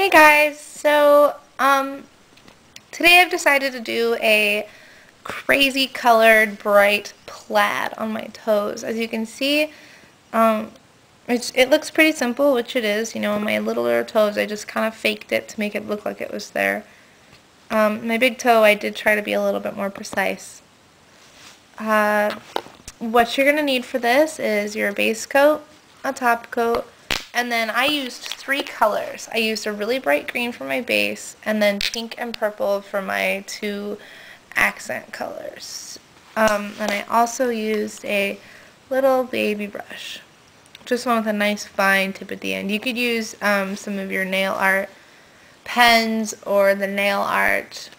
Hey guys, today I've decided to do a crazy colored bright plaid on my toes. As you can see, um, it looks pretty simple, which it is. You know, on my littler toes I just kind of faked it to make it look like it was there. My big toe I did try to be a little bit more precise. What you're going to need for this is your base coat, a top coat, and then I used 3 colors. I used a really bright green for my base, and then pink and purple for my 2 accent colors. And I also used a little baby brush. Just one with a nice fine tip at the end. You could use some of your nail art pens or the nail art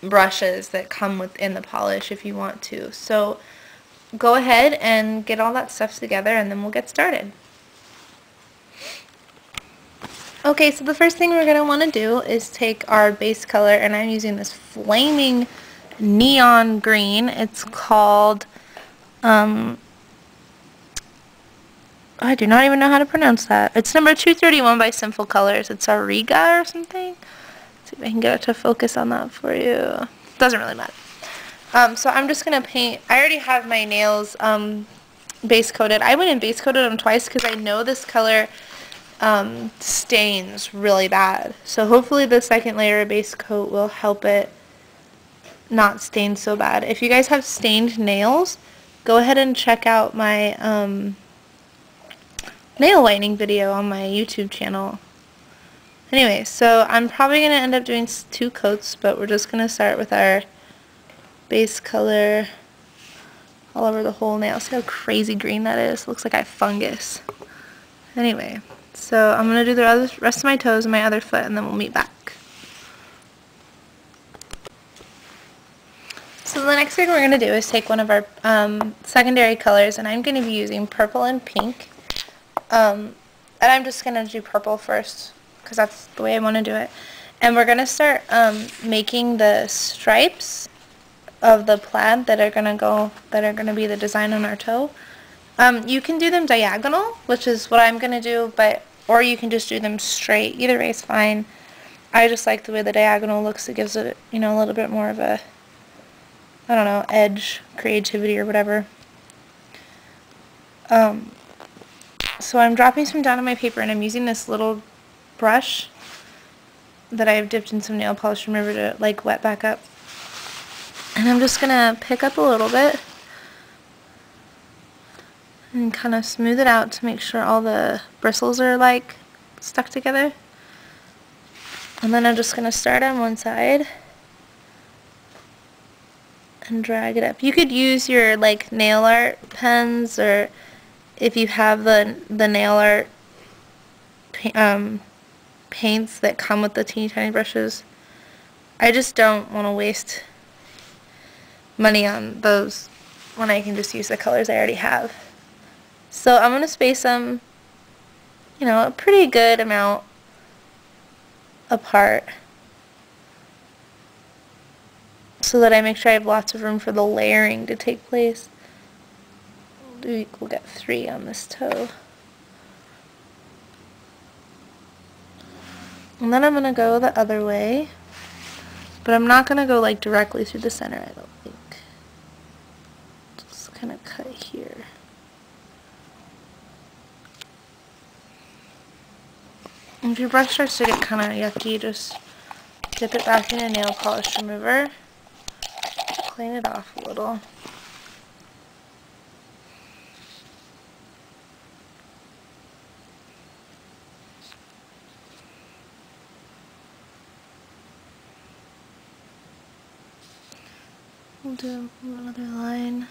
brushes that come within the polish if you want to. So go ahead and get all that stuff together and then we'll get started. Okay, so the first thing we're going to want to do is take our base color, and I'm using this flaming neon green. It's called, I do not even know how to pronounce that. It's number 231 by Sinful Colors. It's a Riga or something. Let's see if I can get it to focus on that for you. Doesn't really matter. So I'm just going to paint. I already have my nails base coated. I went and base coated them twice because I know this color stains really bad. So hopefully the second layer of base coat will help it not stain so bad. If you guys have stained nails, go ahead and check out my nail whitening video on my YouTube channel. Anyway, so I'm probably going to end up doing 2 coats, but we're just going to start with our base color all over the whole nail. See how crazy green that is? Looks like I have fungus. Anyway, so I'm going to do the rest of my toes and my other foot, and then we'll meet back. So the next thing we're going to do is take one of our secondary colors, and I'm going to be using purple and pink. And I'm just going to do purple first because that's the way I want to do it. And we're going to start making the stripes of the plaid that are going to be the design on our toe. You can do them diagonal, which is what I'm going to do, or you can just do them straight. Either way is fine. I just like the way the diagonal looks. It gives it, a little bit more of a, I don't know, edge, creativity, or whatever. So I'm dropping some down on my paper, and I'm using this little brush that I've dipped in some nail polish remover to, wet back up. And I'm just going to pick up a little bit and kind of smooth it out to make sure all the bristles are stuck together. And then I'm just going to start on one side and drag it up. You could use your nail art pens, or if you have the nail art paints that come with the teeny tiny brushes. I just don't want to waste money on those when I can just use the colors I already have. So I'm going to space them, a pretty good amount apart so that I make sure I have lots of room for the layering to take place. We'll get 3 on this toe. And then I'm going to go the other way, but I'm not going to go directly through the center, I don't think. Just kind of cut here. If your brush starts to get kind of yucky, just dip it back in a nail polish remover, clean it off a little. We'll do another line.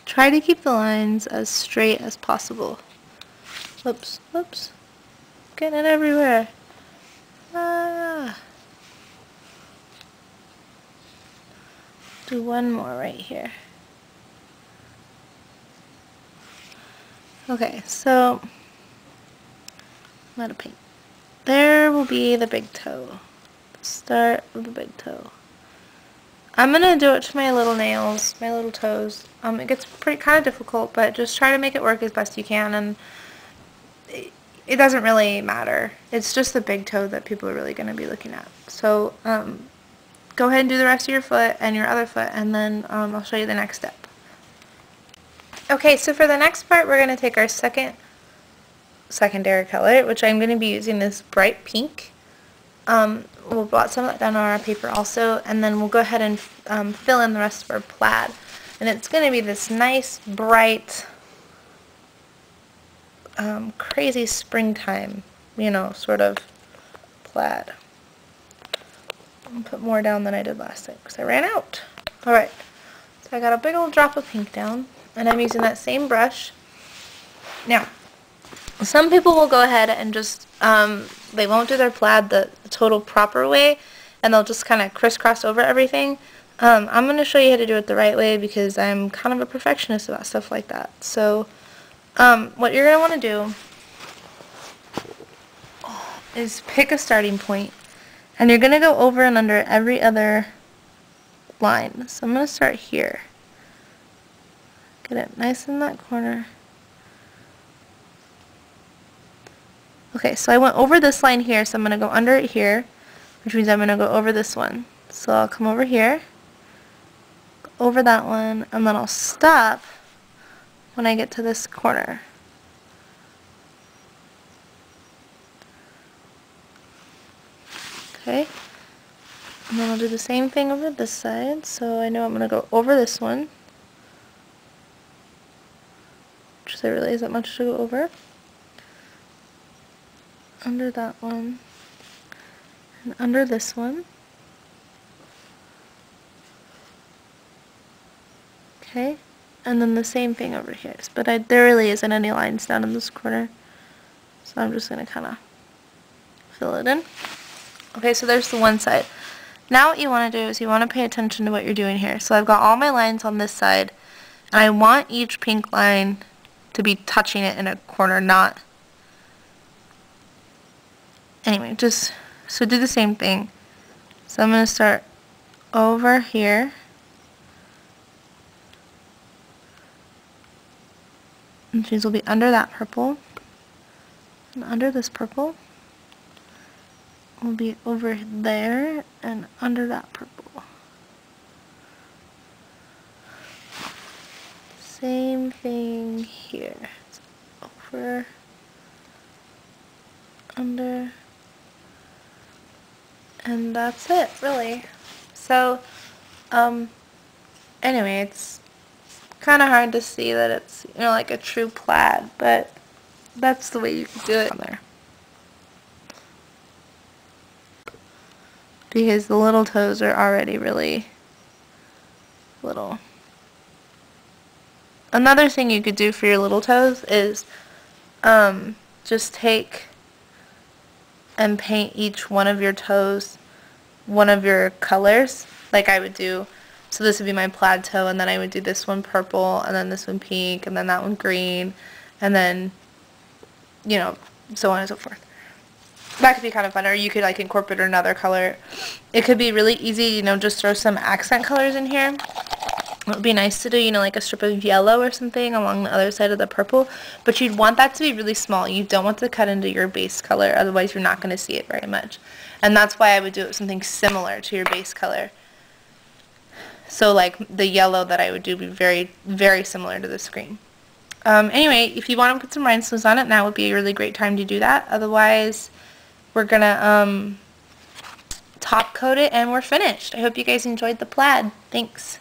Try to keep the lines as straight as possible. Whoops, whoops. Getting it everywhere. Ah. Do one more right here. Okay, so I'm out of paint. There will be the big toe. Start with the big toe. I'm going to do it to my little nails, my little toes. It gets kind of difficult, but just try to make it work as best you can, and it doesn't really matter. It's just the big toe that people are really going to be looking at. So go ahead and do the rest of your foot and your other foot, and then I'll show you the next step. Okay, so for the next part, we're going to take our secondary color, which I'm going to be using this bright pink. We'll blot some of that down on our paper also, and then we'll go ahead and fill in the rest of our plaid. And it's going to be this nice, bright, crazy springtime, you know, sort of plaid. I'll put more down than I did last time because I ran out. Alright, so I got a big old drop of pink down, and I'm using that same brush. Now, some people will go ahead and just, they won't do their plaid the total proper way, and they'll just kind of crisscross over everything. I'm going to show you how to do it the right way because I'm kind of a perfectionist about stuff like that. So, what you're going to want to do is pick a starting point, and you're going to go over and under every other line. So I'm going to start here. Get it nice in that corner. Okay, so I went over this line here, so I'm going to go under it here, which means I'm going to go over this one. So I'll come over here, over that one, and then I'll stop when I get to this corner. Okay, and then I'll do the same thing over this side, so I know I'm going to go over this one, which there really isn't much to go over. Under that one, and under this one. Okay, and then the same thing over here. But there really isn't any lines down in this corner, so I'm just going to kind of fill it in. Okay, so there's the one side. Now what you want to do is you want to pay attention to what you're doing here. So I've got all my lines on this side, and I want each pink line to be touching it in a corner, not... Anyway, so do the same thing. So I'm going to start over here. And these will be under that purple. And under this purple will be over there and under that purple. Same thing here. It's over, under, and that's it, really. So, anyway, it's kind of hard to see that it's, you know, like a true plaid, but that's the way you can do it on there. Because the little toes are already really little. Another thing you could do for your little toes is just take and paint each one of your toes one of your colors, like I would do. So this would be my plaid toe, and then I would do this one purple, and then this one pink, and then that one green, and then, you know, so on and so forth. That could be kind of fun, or you could like incorporate another color. It could be really easy, you know, just throw some accent colors in here. It would be nice to do, you know, like a strip of yellow or something along the other side of the purple, but you'd want that to be really small. You don't want to cut into your base color, otherwise you're not going to see it very much. And that's why I would do it with something similar to your base color. So like the yellow that I would do would be very, very similar to this green. Anyway, if you want to put some rhinestones on it, now would be a really great time to do that. Otherwise, we're going to top coat it and we're finished. I hope you guys enjoyed the plaid. Thanks.